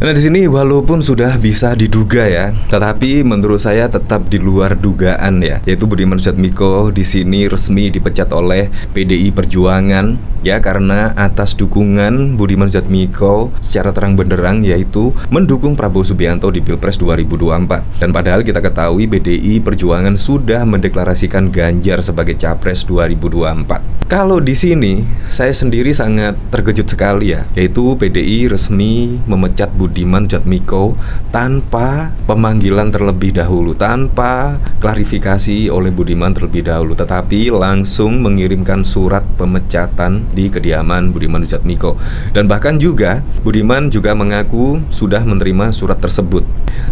Nah, di sini walaupun sudah bisa diduga ya, tetapi menurut saya tetap di luar dugaan ya, yaitu Budiman Sujatmiko di sini resmi dipecat oleh PDI Perjuangan ya, karena atas dukungan Budiman Sujatmiko secara terang benderang, yaitu mendukung Prabowo Subianto di Pilpres 2024. Dan padahal kita ketahui PDI Perjuangan sudah mendeklarasikan Ganjar sebagai Capres 2024. Kalau di sini saya sendiri sangat terkejut sekali ya, yaitu PDI resmi memecat Budiman Sujatmiko tanpa pemanggilan terlebih dahulu, tanpa klarifikasi oleh Budiman terlebih dahulu, tetapi langsung mengirimkan surat pemecatan di kediaman Budiman Sujatmiko. Dan bahkan juga Budiman juga mengaku sudah menerima surat tersebut.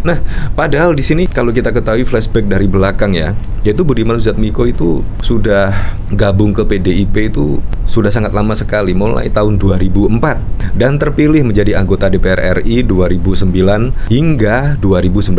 Nah, padahal di sini kalau kita ketahui flashback dari belakang ya, yaitu Budiman Sujatmiko itu sudah gabung ke PDIP itu sudah sangat lama sekali, mulai tahun 2004, dan terpilih menjadi anggota DPR RI 2009 hingga 2019.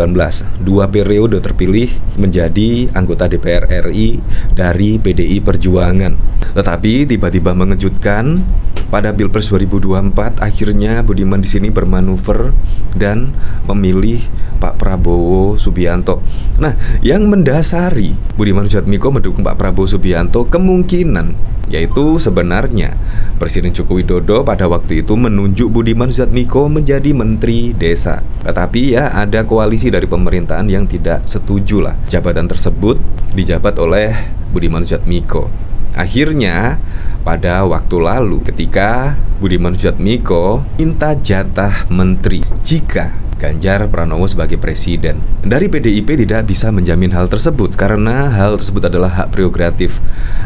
2 periode terpilih menjadi anggota DPR RI dari PDI Perjuangan. Tetapi tiba-tiba mengejutkan, pada Pilpres 2024 akhirnya Budiman di sini bermanuver dan memilih Pak Prabowo Subianto. Nah, yang mendasari Budiman Sujatmiko mendukung Pak Prabowo Subianto kemungkinan yaitu sebenarnya Presiden Joko Widodo pada waktu itu menunjuk Budiman Sujatmiko menjadi Menteri Desa. Tetapi ya ada koalisi dari pemerintahan yang tidak setuju lah jabatan tersebut dijabat oleh Budiman Sujatmiko. Akhirnya pada waktu lalu ketika Budiman Sujatmiko minta jatah menteri jika Ganjar Pranowo sebagai presiden, dari PDIP tidak bisa menjamin hal tersebut karena hal tersebut adalah hak prerogatif.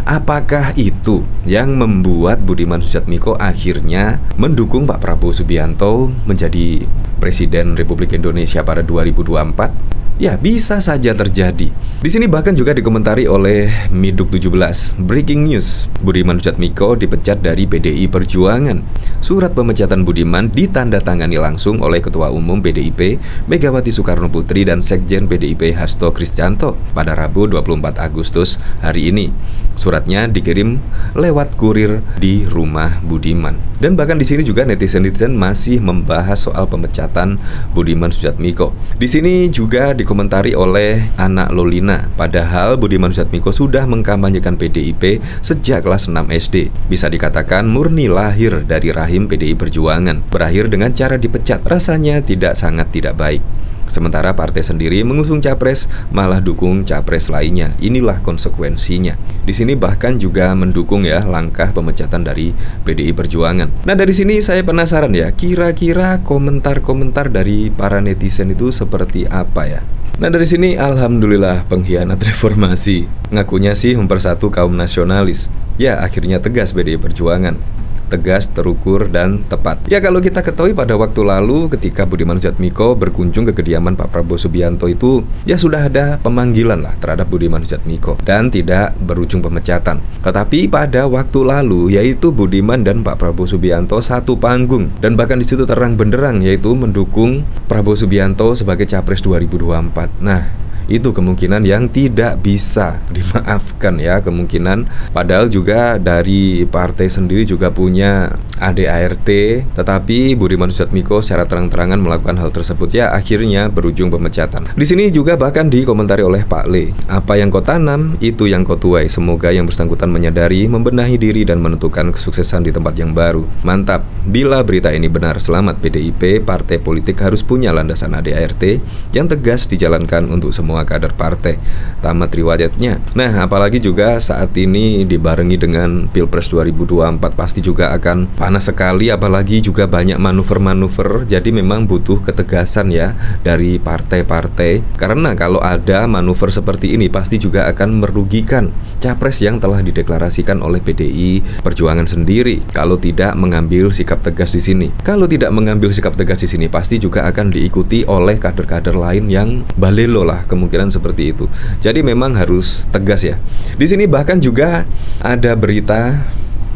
Apakah itu yang membuat Budiman Sujatmiko akhirnya mendukung Pak Prabowo Subianto menjadi Presiden Republik Indonesia pada 2024? Ya, bisa saja terjadi. Di sini bahkan juga dikomentari oleh Miduk 17. Breaking news, Budiman Sujatmiko dipecat dari PDI Perjuangan. Surat pemecatan Budiman ditandatangani langsung oleh Ketua Umum PDIP Megawati Soekarno Putri dan Sekjen PDIP Hasto Kristianto pada Rabu 24 Agustus hari ini. Suratnya dikirim lewat kurir di rumah Budiman. Dan bahkan di sini juga netizen-netizen masih membahas soal pemecatan Budiman Sujatmiko. Di sini juga dikomentari oleh anak Lolina, padahal Budiman Sujatmiko sudah mengkampanyekan PDIP sejak kelas 6 SD. Bisa dikatakan murni lahir dari rahim PDI Perjuangan. Berakhir dengan cara dipecat, rasanya sangat tidak baik. Sementara partai sendiri mengusung capres, malah dukung capres lainnya. Inilah konsekuensinya. Di sini bahkan juga mendukung ya langkah pemecatan dari PDI Perjuangan. Nah, dari sini saya penasaran ya, kira-kira komentar-komentar dari para netizen itu seperti apa ya? Nah, dari sini alhamdulillah pengkhianat reformasi ngakunya sih mempersatu kaum nasionalis. Ya, akhirnya tegas PDI Perjuangan. Tegas, terukur, dan tepat. Ya, kalau kita ketahui pada waktu lalu ketika Budiman Sujatmiko berkunjung ke kediaman Pak Prabowo Subianto itu, ya sudah ada pemanggilan lah terhadap Budiman Sujatmiko dan tidak berujung pemecatan. Tetapi pada waktu lalu, yaitu Budiman dan Pak Prabowo Subianto satu panggung, dan bahkan di situ terang benderang yaitu mendukung Prabowo Subianto sebagai Capres 2024. Nah, itu kemungkinan yang tidak bisa dimaafkan ya, kemungkinan. Padahal juga dari partai sendiri juga punya ADART, tetapi Budiman Sujatmiko secara terang-terangan melakukan hal tersebut, ya akhirnya berujung pemecatan. Di sini juga bahkan dikomentari oleh Pak Le, apa yang kau tanam itu yang kau tuai. Semoga yang bersangkutan menyadari, membenahi diri dan menentukan kesuksesan di tempat yang baru. Mantap. Bila berita ini benar, selamat PDIP. Partai politik harus punya landasan ADART yang tegas dijalankan untuk semua kader partai. Tamat riwayatnya. Nah, apalagi juga saat ini dibarengi dengan Pilpres 2024 pasti juga akan panas sekali, apalagi juga banyak manuver-manuver. Jadi memang butuh ketegasan ya dari partai-partai, karena kalau ada manuver seperti ini pasti juga akan merugikan capres yang telah dideklarasikan oleh PDI Perjuangan sendiri kalau tidak mengambil sikap tegas di sini. Kalau tidak mengambil sikap tegas di sini pasti juga akan diikuti oleh kader-kader lain yang balelo lah, kemungkinan seperti itu. Jadi memang harus tegas ya. Di sini bahkan juga ada berita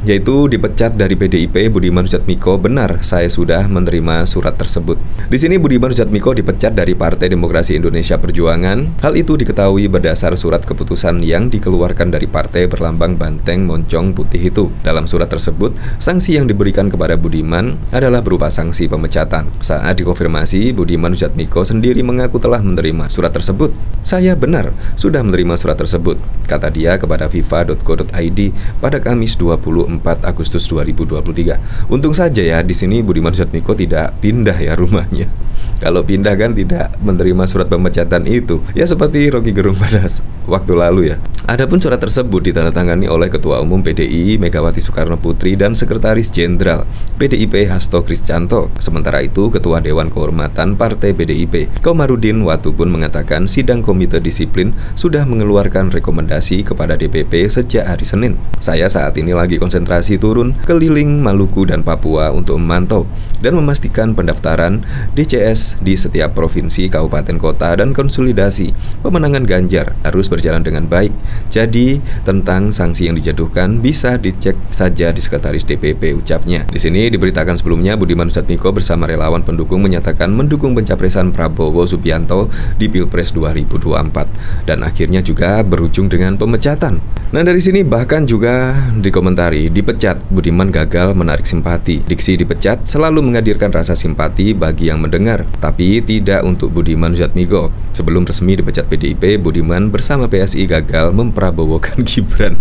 yaitu dipecat dari PDIP Budiman Sujatmiko. Benar, saya sudah menerima surat tersebut. Di sini Budiman Sujatmiko dipecat dari Partai Demokrasi Indonesia Perjuangan. Hal itu diketahui berdasar surat keputusan yang dikeluarkan dari partai berlambang banteng moncong putih itu. Dalam surat tersebut, sanksi yang diberikan kepada Budiman adalah berupa sanksi pemecatan. Saat dikonfirmasi, Budiman Sujatmiko sendiri mengaku telah menerima surat tersebut. Saya benar sudah menerima surat tersebut, kata dia kepada fifa.co.id pada Kamis 24 Agustus 2023. Untung saja ya di sini Budiman Sujatmiko tidak pindah ya rumahnya. Kalau pindah kan tidak menerima surat pemecatan itu. Ya seperti Rocky Gerung pada waktu lalu ya. Adapun surat tersebut ditandatangani oleh Ketua Umum PDI Megawati Soekarno Putri dan Sekretaris Jenderal PDIP Hasto Kristianto. Sementara itu Ketua Dewan Kehormatan Partai PDIP Komarudin Watu pun mengatakan sidang Komite Disiplin sudah mengeluarkan rekomendasi kepada DPP sejak hari Senin. Saya saat ini lagi konsentrasi turun keliling Maluku dan Papua untuk memantau dan memastikan pendaftaran DCS di setiap provinsi, kabupaten, kota, dan konsolidasi pemenangan Ganjar harus berjalan dengan baik. Jadi, tentang sanksi yang dijatuhkan bisa dicek saja di Sekretaris DPP, ucapnya. Di sini diberitakan sebelumnya Budiman Sujatmiko bersama relawan pendukung menyatakan mendukung pencapresan Prabowo Subianto di Pilpres 2024 dan akhirnya juga berujung dengan pemecatan. Nah, dari sini bahkan juga dikomentari dipecat, Budiman gagal menarik simpati. Diksi dipecat selalu menghadirkan rasa simpati bagi yang mendengar, tapi tidak untuk Budiman Sujatmiko. Sebelum resmi dipecat PDIP, Budiman bersama PSI gagal memprabowokan Gibran.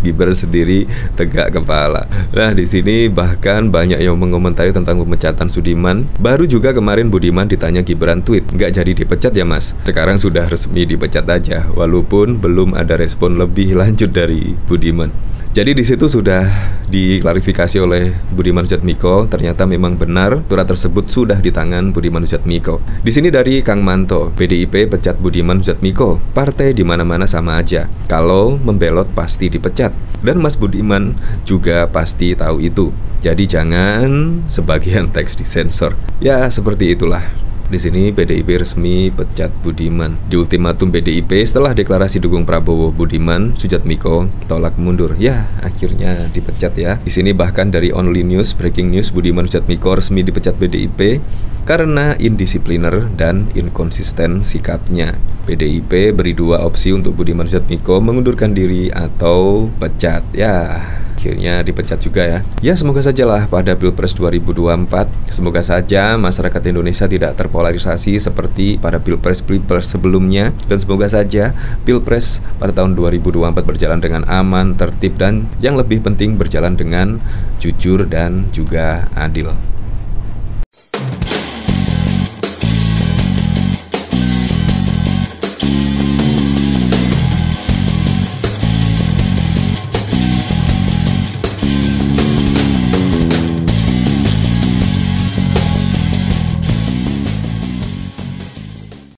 Gibran sendiri tegak kepala. Nah, di sini bahkan banyak yang mengomentari tentang pemecatan Sudiman. Baru juga kemarin Budiman ditanya Gibran tweet, nggak jadi dipecat ya mas? Sekarang sudah resmi dipecat aja, walaupun belum ada respon lebih lanjut dari Budiman. Jadi di situ sudah diklarifikasi oleh Budiman Sujatmiko, ternyata memang benar surat tersebut sudah di tangan Budiman Sujatmiko. Di sini dari Kang Manto, PDIP pecat Budiman Sujatmiko, partai di mana-mana sama aja. Kalau membelot pasti dipecat. Dan Mas Budiman juga pasti tahu itu. Jadi jangan sebagian teks disensor. Ya seperti itulah. Di sini PDIP resmi pecat Budiman. Di ultimatum PDIP setelah deklarasi dukung Prabowo, Budiman Sujatmiko tolak mundur. Ya, akhirnya dipecat ya. Di sini bahkan dari Only News, breaking news, Budiman Sujatmiko resmi dipecat PDIP karena indisipliner dan inkonsisten sikapnya. PDIP beri dua opsi untuk Budiman Sujatmiko, mengundurkan diri atau pecat. Ya, akhirnya dipecat juga ya. Ya semoga sajalah pada Pilpres 2024, semoga saja masyarakat Indonesia tidak terpolarisasi seperti pada Pilpres sebelumnya. Dan semoga saja Pilpres pada tahun 2024 berjalan dengan aman, tertib, dan yang lebih penting berjalan dengan jujur dan juga adil.